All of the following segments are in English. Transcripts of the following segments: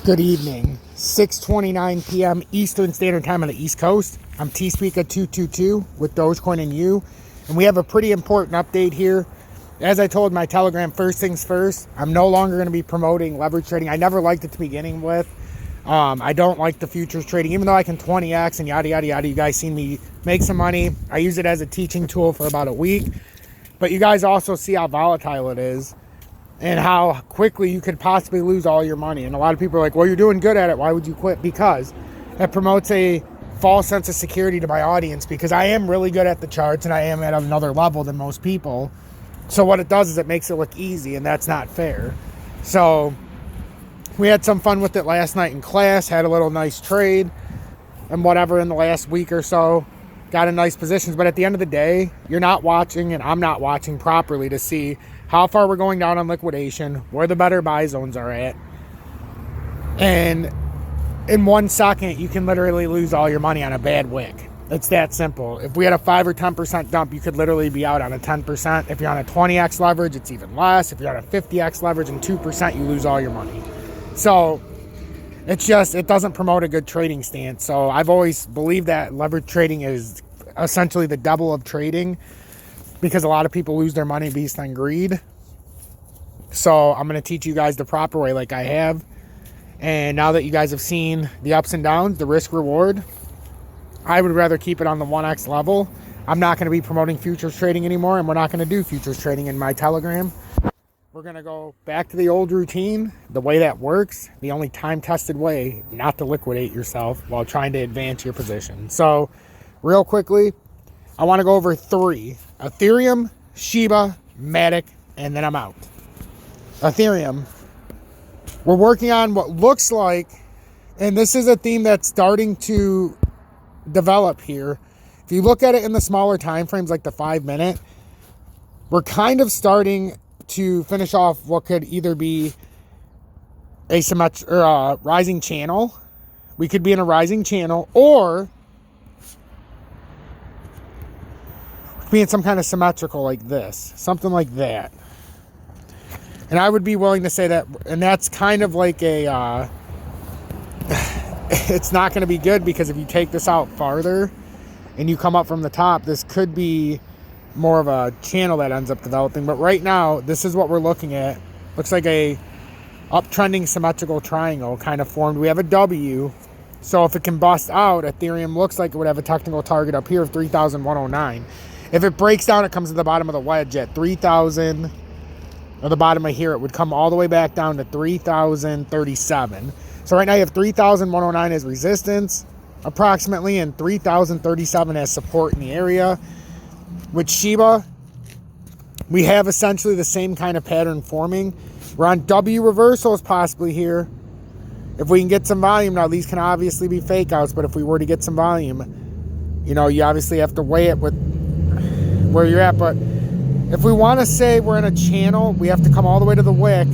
Good evening, 6:29 p.m. Eastern Standard Time on the East Coast. I'm T-Speaker222 with Dogecoin and you, and we have a pretty important update here. As I told my Telegram, first things first, I'm no longer going to be promoting leverage trading. I never liked it to begin with. I don't like the futures trading, even though I can 20x and yada, yada, yada. You guys seen me make some money. I use it as a teaching tool for about a week, but you guys also see how volatile it is and how quickly you could possibly lose all your money. And a lot of people are like, well, you're doing good at it. Why would you quit? Because it promotes a false sense of security to my audience, because I am really good at the charts and I am at another level than most people. So what it does is it makes it look easy, and that's not fair. So we had some fun with it last night in class, had a little nice trade and whatever in the last week or so. Got in nice positions, but at the end of the day, you're not watching and I'm not watching properly to see how far we're going down on liquidation, where the better buy zones are at. And in 1 second, you can literally lose all your money on a bad wick. It's that simple. If we had a 5 or 10% dump, you could literally be out on a 10%. If you're on a 20x leverage, it's even less. If you're on a 50x leverage and 2%, you lose all your money. So it's just, it doesn't promote a good trading stance. So I've always believed that leverage trading is essentially the devil of trading, because a lot of people lose their money based on greed. So I'm going to teach you guys the proper way like I have. And now that you guys have seen the ups and downs, the risk reward, I would rather keep it on the 1x level. I'm not going to be promoting futures trading anymore, and we're not going to do futures trading in my Telegram. We're going to go back to the old routine, the way that works, the only time-tested way not to liquidate yourself while trying to advance your position. So real quickly, I want to go over 3. Ethereum, Shiba, Matic, and then I'm out. Ethereum. We're working on what looks like, and this is a theme that's starting to develop here. If you look at it in the smaller time frames, like the 5-minute, we're kind of starting to finish off what could either be a rising channel. We could be in a rising channel, or be in some kind of symmetrical like this, something like that. And I would be willing to say that, and that's kind of like a it's not going to be good, because if you take this out farther and you come up from the top, this could be more of a channel that ends up developing. But right now, this is what we're looking at. Looks like a uptrending symmetrical triangle kind of formed. We have a W. So if it can bust out, Ethereum looks like it would have a technical target up here of 3,109. If it breaks down, it comes to the bottom of the wedge at 3,000, or the bottom of here, it would come all the way back down to 3,037. So right now you have 3,109 as resistance, approximately, and 3,037 as support in the area. With Shiba, we have essentially the same kind of pattern forming. We're on W reversals possibly here. If we can get some volume, now these can obviously be fake outs, but if we were to get some volume, you know, you obviously have to weigh it with where you're at. But if we want to say we're in a channel, we have to come all the way to the wick,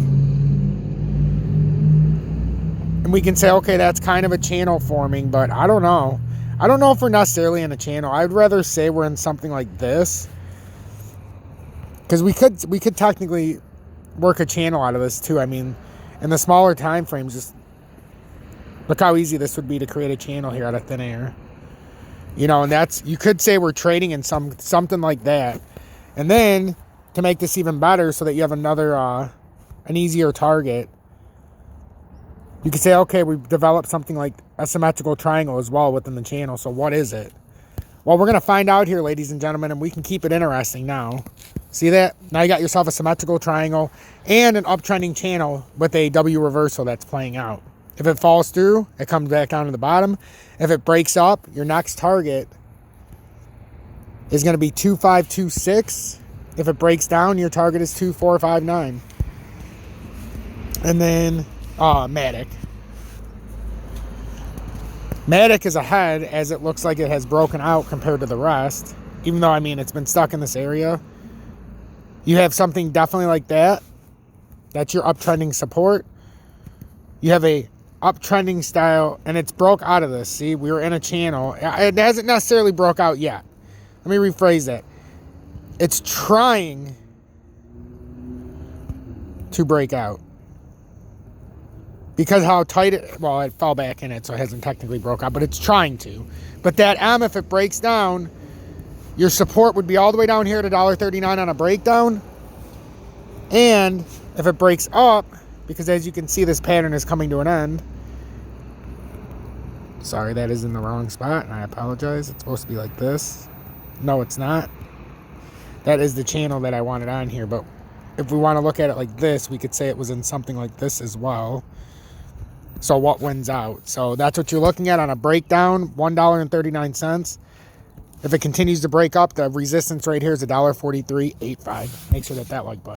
and we can say, okay, that's kind of a channel forming. But I don't know. I don't know if we're necessarily in a channel. I'd rather say we're in something like this, because we could technically work a channel out of this too. I mean, in the smaller time frames, just look how easy this would be to create a channel here out of thin air. You know, and that's, you could say we're trading in something like that. And then to make this even better, so that you have another an easier target, you could say, okay, we've developed something like a symmetrical triangle as well within the channel. So what is it? Well, we're going to find out here, ladies and gentlemen, and we can keep it interesting now. See that? Now you got yourself a symmetrical triangle and an uptrending channel with a W reversal that's playing out. If it falls through, it comes back down to the bottom. If it breaks up, your next target is going to be 2526. If it breaks down, your target is 2459. And then Matic. Matic is ahead, as it looks like it has broken out compared to the rest. Even though, I mean, it's been stuck in this area. You have something definitely like that. That's your uptrending support. You have a uptrending style, and it's broke out of this. See, we were in a channel. It hasn't necessarily broke out yet. Let me rephrase that. It's trying to break out. because how tight it, well, it fell back in it, so it hasn't technically broke out, but it's trying to. But that M, if it breaks down, your support would be all the way down here at $1.39 on a breakdown. And if it breaks up, because as you can see, this pattern is coming to an end. Sorry, that is in the wrong spot, and I apologize. It's supposed to be like this. No, it's not. That is the channel that I wanted on here, but if we want to look at it like this, we could say it was in something like this as well. So what wins out? So that's what you're looking at on a breakdown, $1.39. If it continues to break up, the resistance right here is $1.4385. Make sure that like button.